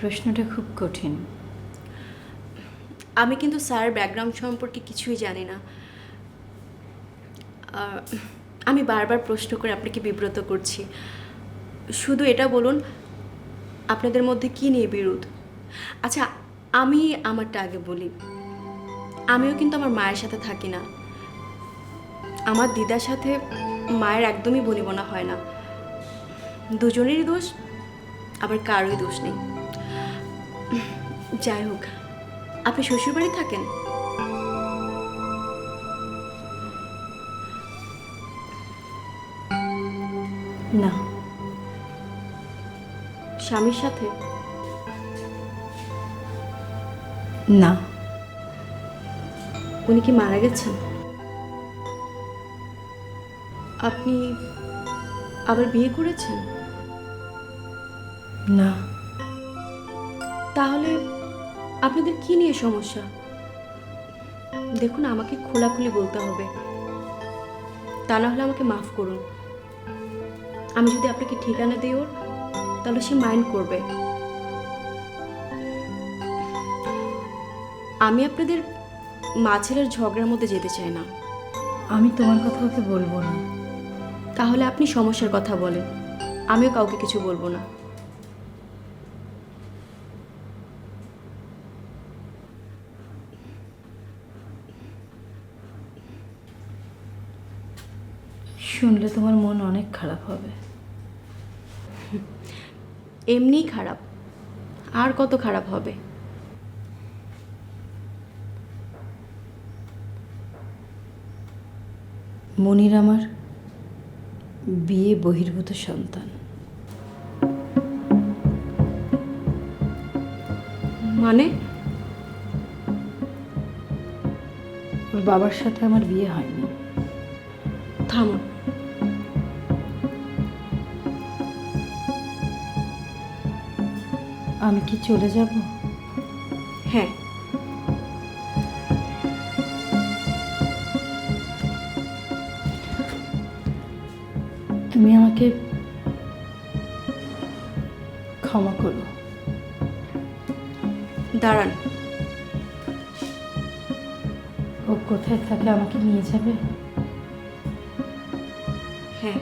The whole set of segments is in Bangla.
প্রশ্নটা খুব কঠিন। আমি কিন্তু স্যার ব্যাকগ্রাউন্ড সম্পর্কে কিছুই জানি না। আমি বারবার প্রশ্ন করে আপনাকে বিব্রত করছি। শুধু এটা বলুন, আপনাদের মধ্যে কী নিয়ে বিরোধ? আচ্ছা, আমি আমারটা আগে বলি। আমিও কিন্তু আমার মায়ের সাথে থাকি না। আমার দিদার সাথে মায়ের একদমই বনিবনা হয় না। দুজনেরই দোষ, আবার কারোই দোষ নেই। যাই হোক, আপনি শ্বশুরবাড়ি থাকেন? না। স্বামীর সাথে? না। উনি কি মারা গেছেন? আপনি আবার বিয়ে করেছেন? না। তাহলে আপনাদের কি নিয়ে সমস্যা? দেখুন, আমাকে খোলাখুলি বলতে হবে, তা না হলে আমাকে মাফ করুন। আমি যদি আপনাকে ঠিকানা দিই ওর, তাহলে সে মাইন্ড করবে। আমি আপনাদের মা ছেলের ঝগড়ার মধ্যে যেতে চাই না। আমি তোমার কথা ওকে বলবো না। তাহলে আপনি সমস্যার কথা বলেন, আমিও কাউকে কিছু বলবো না। শুনলে তোমার মন অনেক খারাপ হবে। এমনিই খারাপ, আর কত খারাপ হবে? মনির আমার বিয়ে বহির্ভূত সন্তান। মানে? ওর বাবার সাথে আমার বিয়ে হয়নি। থামুন। আমি কি চলে যাব? হ্যাঁ। তুমি আমাকে ক্ষমা করো। দাঁড়ান। ও কোথায় থাকে আমাকে নিয়ে যাবে? হ্যাঁ।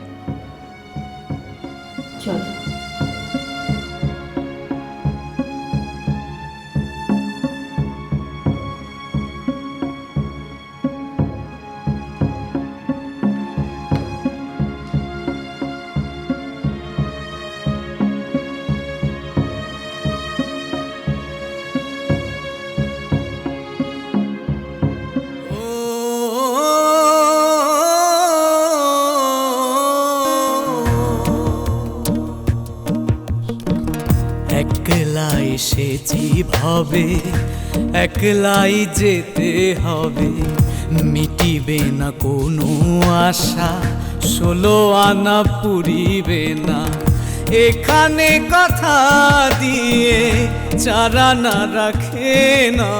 চলো। একলা এসেছি ভাবে, একলাই যেতে হবে। মিটিবে না কোনো আশা, 16 আনা পুরিবে না। এখানে কথা দিয়ে 4 আনা রাখে না।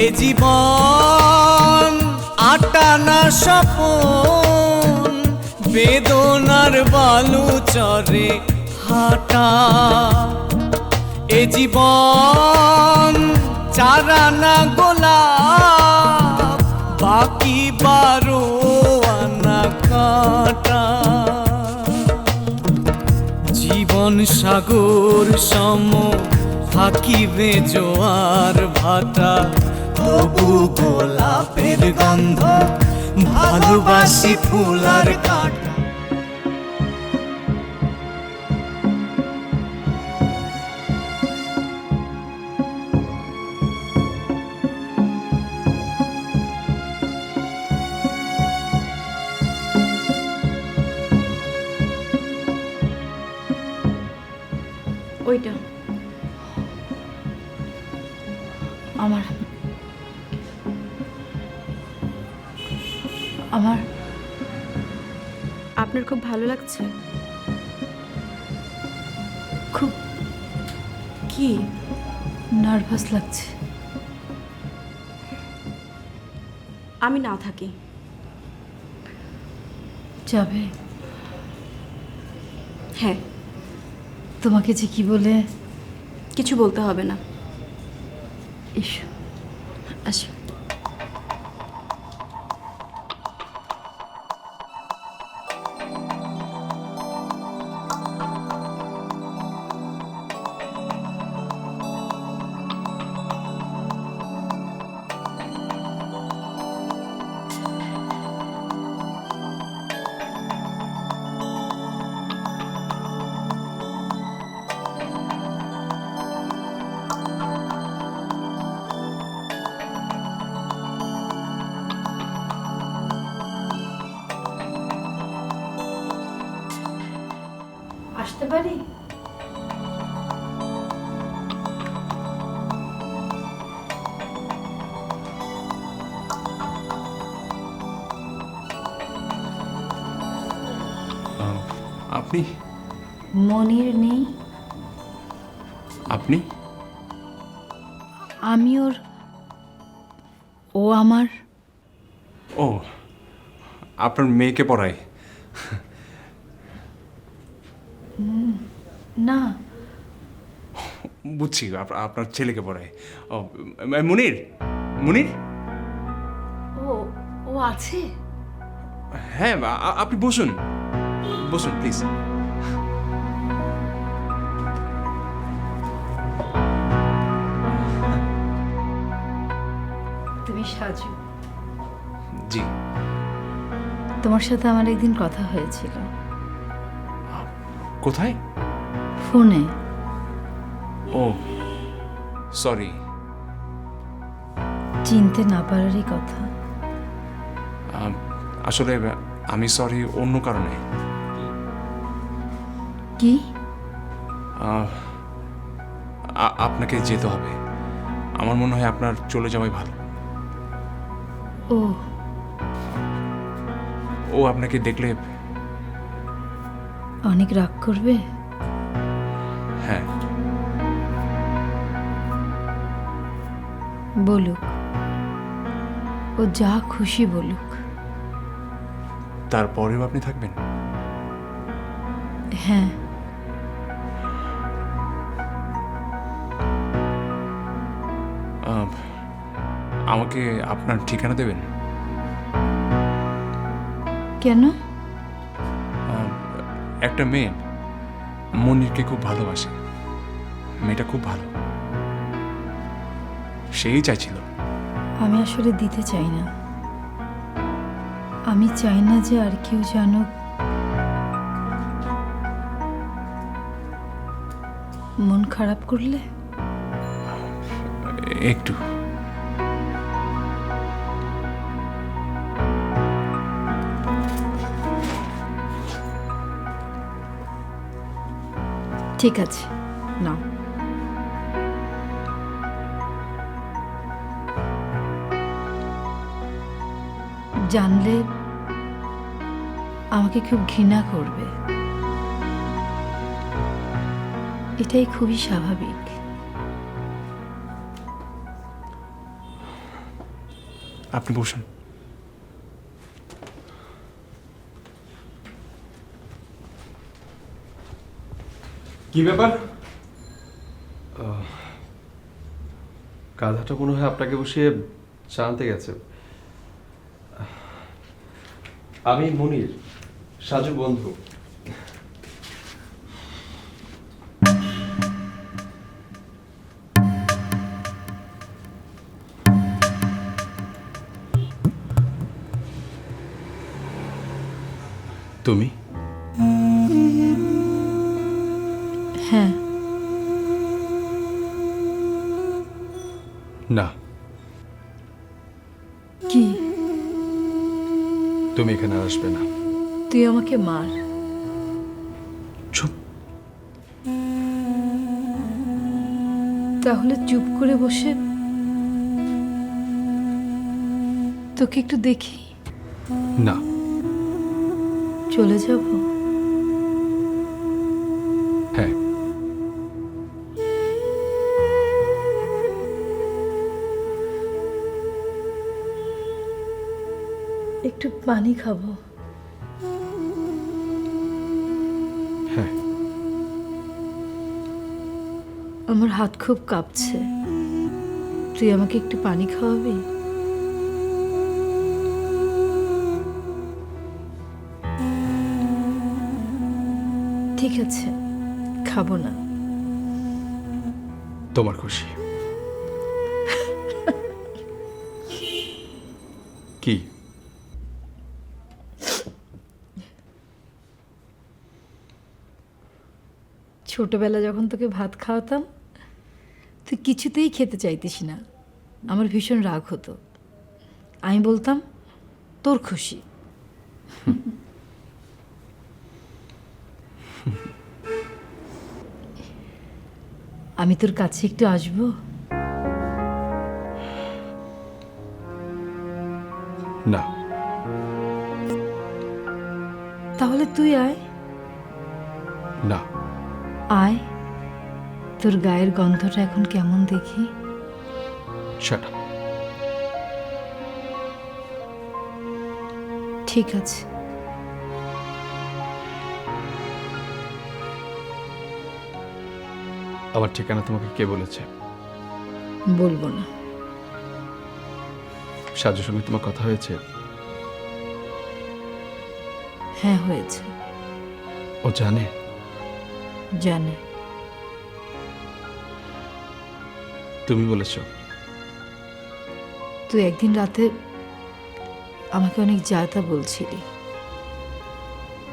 এ জীবন 8 আনা স্বপন, বেদনার বালু চরে হাঁটা। এ জীবন 4 আনা গোলাপ, বাকি 12 আনা কাঁটা। জীবন সাগর সম থাকিবে জোয়ার ভাটা, তবু গোলাপের গন্ধ, ভালোবাসি ফুল আর কাঁটা। ওইটা আমার আমার আপনার খুব ভালো লাগছে? খুব কি? নার্ভাস লাগছে। আমি না থাকি। যাবে? হ্যাঁ। তোমাকে যে কি বলে কিছু বলতে হবে না। এসো। আসো। আসতে পারি? আপনি মনির নেই? আপনি আমি ওর, ও আমার। ও, আপনার মেয়েকে পড়ায়? না, বুঝছি, আপনার ছেলেকে পড়ায়। ও, মুনির, মুনির। ও ও আছে। হ্যাঁ, আপনি বসুন, বসুন প্লিজ। তুমি সাজু। জি। তোমার সাথে আমার একদিন কথা হয়েছিল। কোথায়? ফোনে। ও সরি। চিনতে না পারারই কথা। আসলে আমি সরি অন্য কারণে। কি? আপনাকে যেতে হবে। আমার মনে হয় আপনার চলে যাওয়াই ভালো। ও ও আপনাকে দেখলে অনেক রাগ করবে। হ্যাঁ। বলুক, ও যা খুশি বলুক। তারপরেও আপনি থাকবেন? হ্যাঁ। আমাকে আপনার ঠিকানা দেবেন? কেন? একটা মেয়ে মনিরকে খুব ভালোবাসে। মেয়েটা খুব ভালো, সেই চাইছিল। আমি আসলে দিতে চাই না। আমি চাই না যে আর কেউ জানুক। মন খারাপ করলে? একটু। ঠিক আছে, নাও। জানলে আমাকে খুব ঘৃণা করবে, এটাই খুবই স্বাভাবিক। আপনি বসুন। কি ব্যাপার? গাধাটা মনে হয় আপনাকে বসিয়ে চা আনতে গেছে। আমি মনির, সাজু বন্ধু। তুমি? হ্যাঁ। না, কি? তুমি এখানে আসবে না। তুই আমাকে মার। চুপ। তাহলে চুপ করে বসে তোকে একটু দেখি। না। চলে যাব? হ্যাঁ। একটু পানি খাবো। হ্যাঁ। আমার হাত খুব কাঁপছে, তুই আমাকে একটু পানি খাওয়াবি? ঠিক আছে, খাবো না। তোমার খুশি। কি? ছোটবেলা যখন তোকে ভাত খাওয়াতাম, তুই কিছুতেই খেতে চাইতিস না। আমার ভীষণ রাগ হতো। আমি বলতাম তোর খুশি। আমি তোর কাছে একটু আসবো? না। তাহলে তুই আয়। না। আয়, তোর গায়ের গন্ধটা এখন কেমন দেখি। Shut up. ঠিক আছে। আমার ঠিকানা তোমাকে কে বলেছে? বলবো না। সাজুর সঙ্গে তোমার কথা হয়েছে? হ্যাঁ, হয়েছে। ও জানে? জানে। তুমি বলেছ? তুই একদিন রাতে আমাকে অনেক যা-তা বলছিলি।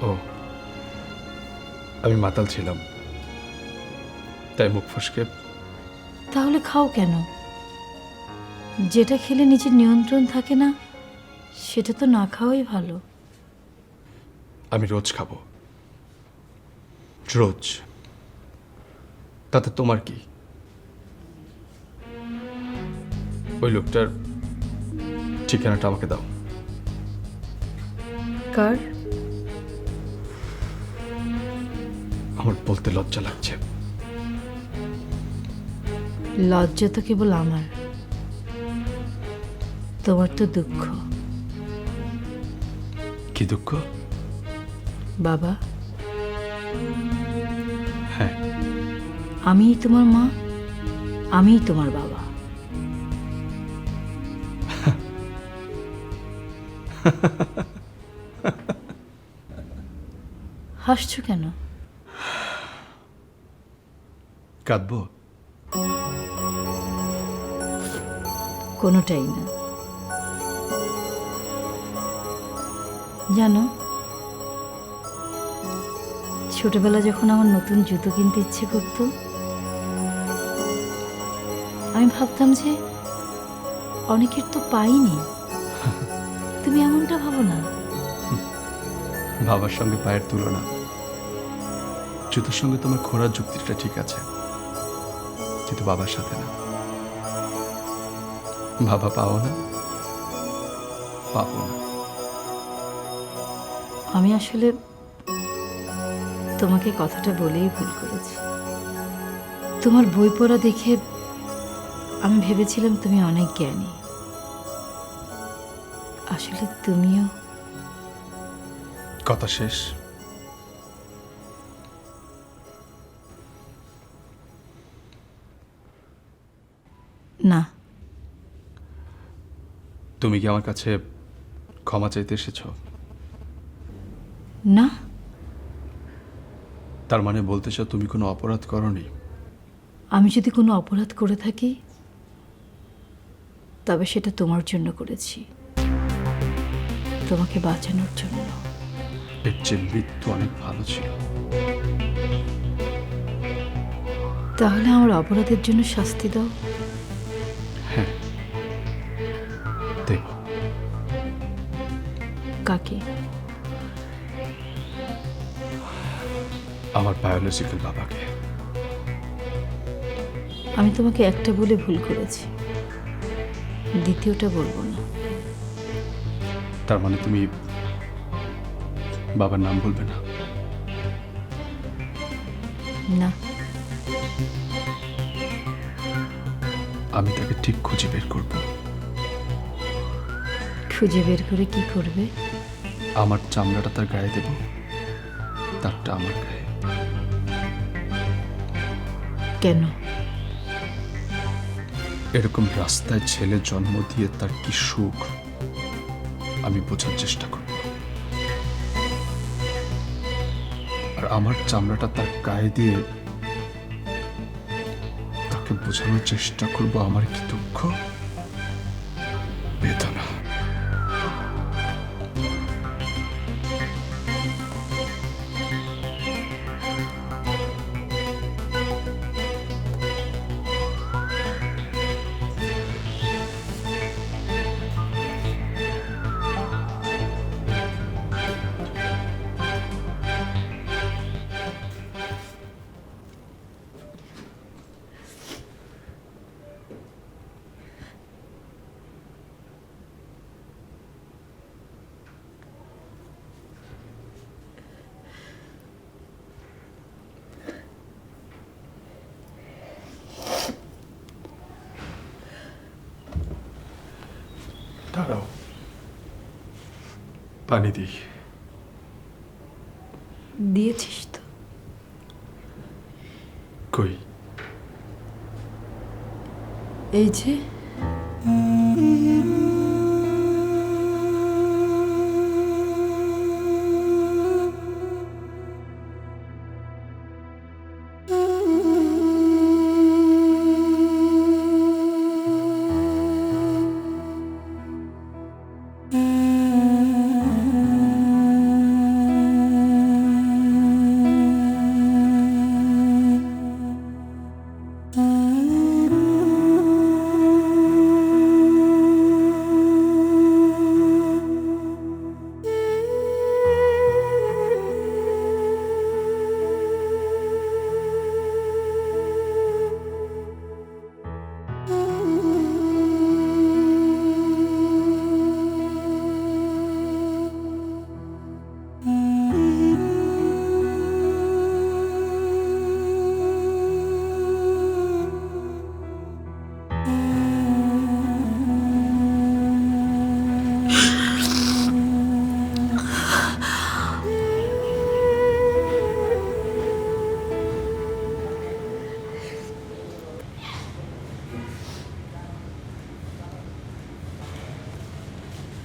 ও, আমি মাতাল ছিলাম, তাই মুখ ফসকে। তাহলে খাও কেন? যেটা খেলে নিজের নিয়ন্ত্রণ থাকে না, সেটা তো না খাওয়াই ভালো। আমি রোজ খাবো, রোজ। তাতে তোমার কি? ওই লোকটার ঠিকানাটা আমাকে দাও। কার? আমার বলতে লজ্জা লাগছে। লজ্জা তো কেবল আমার, তোমার তো দুঃখ। কি দুঃখ? বাবা, হ্যাঁ। আমিই তোমার মা, আমিই তোমার বাবা। হাসছো কেন? কাঁদবো? কোনোটাই না। জানো, ছোটবেলা যখন আমার নতুন জুতো কিনতে ইচ্ছে করতো, আমি ভাবতাম যে অনেকের তো পাইনি। তুমি এমনটা ভাবো না? বাবার সঙ্গে পায়ের তুলনা। জুতোর সঙ্গে তোমার ঘোরার যুক্তিটা ঠিক আছে, কিন্তু বাবার সাথে না। বাবা পাও না, পাবো না। আমি আসলে তোমাকে কথাটা বলেই ভুল করেছি। তোমার বই পড়া দেখে আমি ভেবেছিলাম তুমি অনেক জ্ঞানী। আসলে তুমিও। কথা শেষ। না। তুমি কি আমার কাছে ক্ষমা চাইতে এসেছ? না। তার মানে বলতে চাও তুমি কোনো অপরাধ করনি? আমি যদি কোনো অপরাধ করে থাকি, তবে সেটা তোমার জন্য করেছি, তোমাকে বাঁচানোর জন্য। এর চেয়ে মৃত্যু অনেক ভালো ছিল। তাহলে আমার অপরাধের জন্য শাস্তি দাও। হ্যাঁ, দেব। কাকে? আমার বায়োলজিক্যাল বাবাকে। আমি তোমাকে একটা বলে ভুল করেছি, দ্বিতীয়টা বলবো না। তার মানে তুমি বাবার নাম বলবে না? না। আমি তাকে ঠিক খুঁজে বের করব। খুঁজে বের করে কি করবে? আমার চামড়াটা তার গায়ে দেব, তারটা আমার গায়ে। কেন? এরকম রাস্তায় ছেলে জন্ম দিয়ে তার কি সুখ আমি বোঝার চেষ্টা করব, আর আমার চামড়াটা তার গায়ে দিয়ে তাকে বোঝানোর চেষ্টা করব আমার কি দুঃখ, বেদনা। দাঁড়াও, পানি দিই। দিয়েছিস তো? কই? এই যে।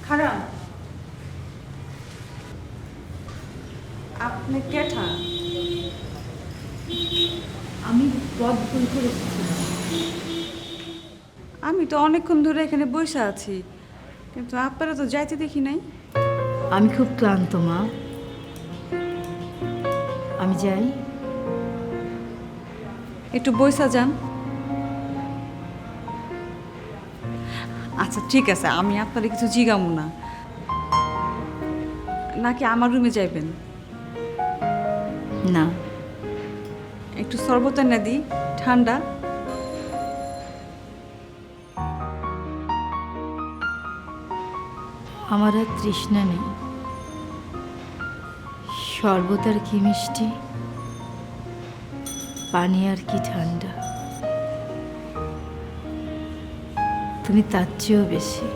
খারাপ আপনি কেঠা? আমি পথ ভুল করে এসেছিলাম। আমি তো অনেকক্ষণ ধরে এখানে বসে আছি, কিন্তু আপনারা তো যাইতে দেখি নাই। আমি খুব ক্লান্ত মা, আমি যাই। একটু বইসা যান। আচ্ছা ঠিক আছে, আমি আপনার কিছু জিগামু না, নাকি আমার রুমে যাইবেন? না, একটু শরবত এনে দিই, ঠান্ডা। আমার আর তৃষ্ণা নেই। শরবত আর কি মিষ্টি, পানি আর কি ঠান্ডা। তুমি তার চেয়েও বেশি।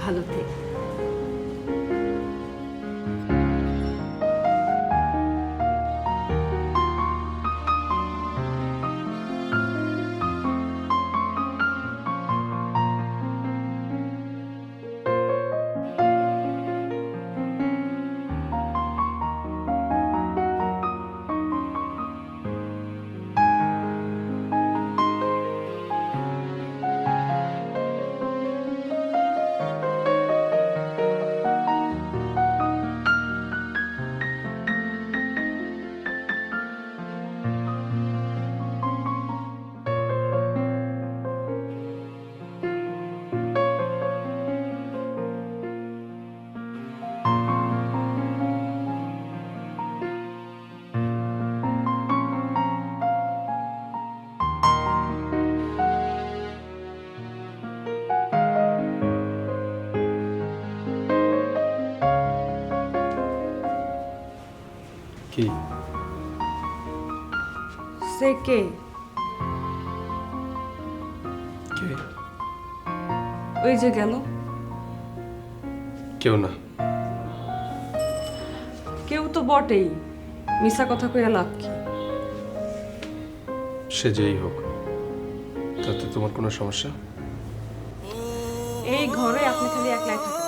ভালো থেকো। কি? সে কে? কে? ওই যে গেল। কেউ না। কেউ তো বটেই, মিশা কথা কইরা লাভ কি? সে যেই হোক, তাতে তোমার কোনো সমস্যা? এই ঘরে আপনি খালি একলাই থাকেন।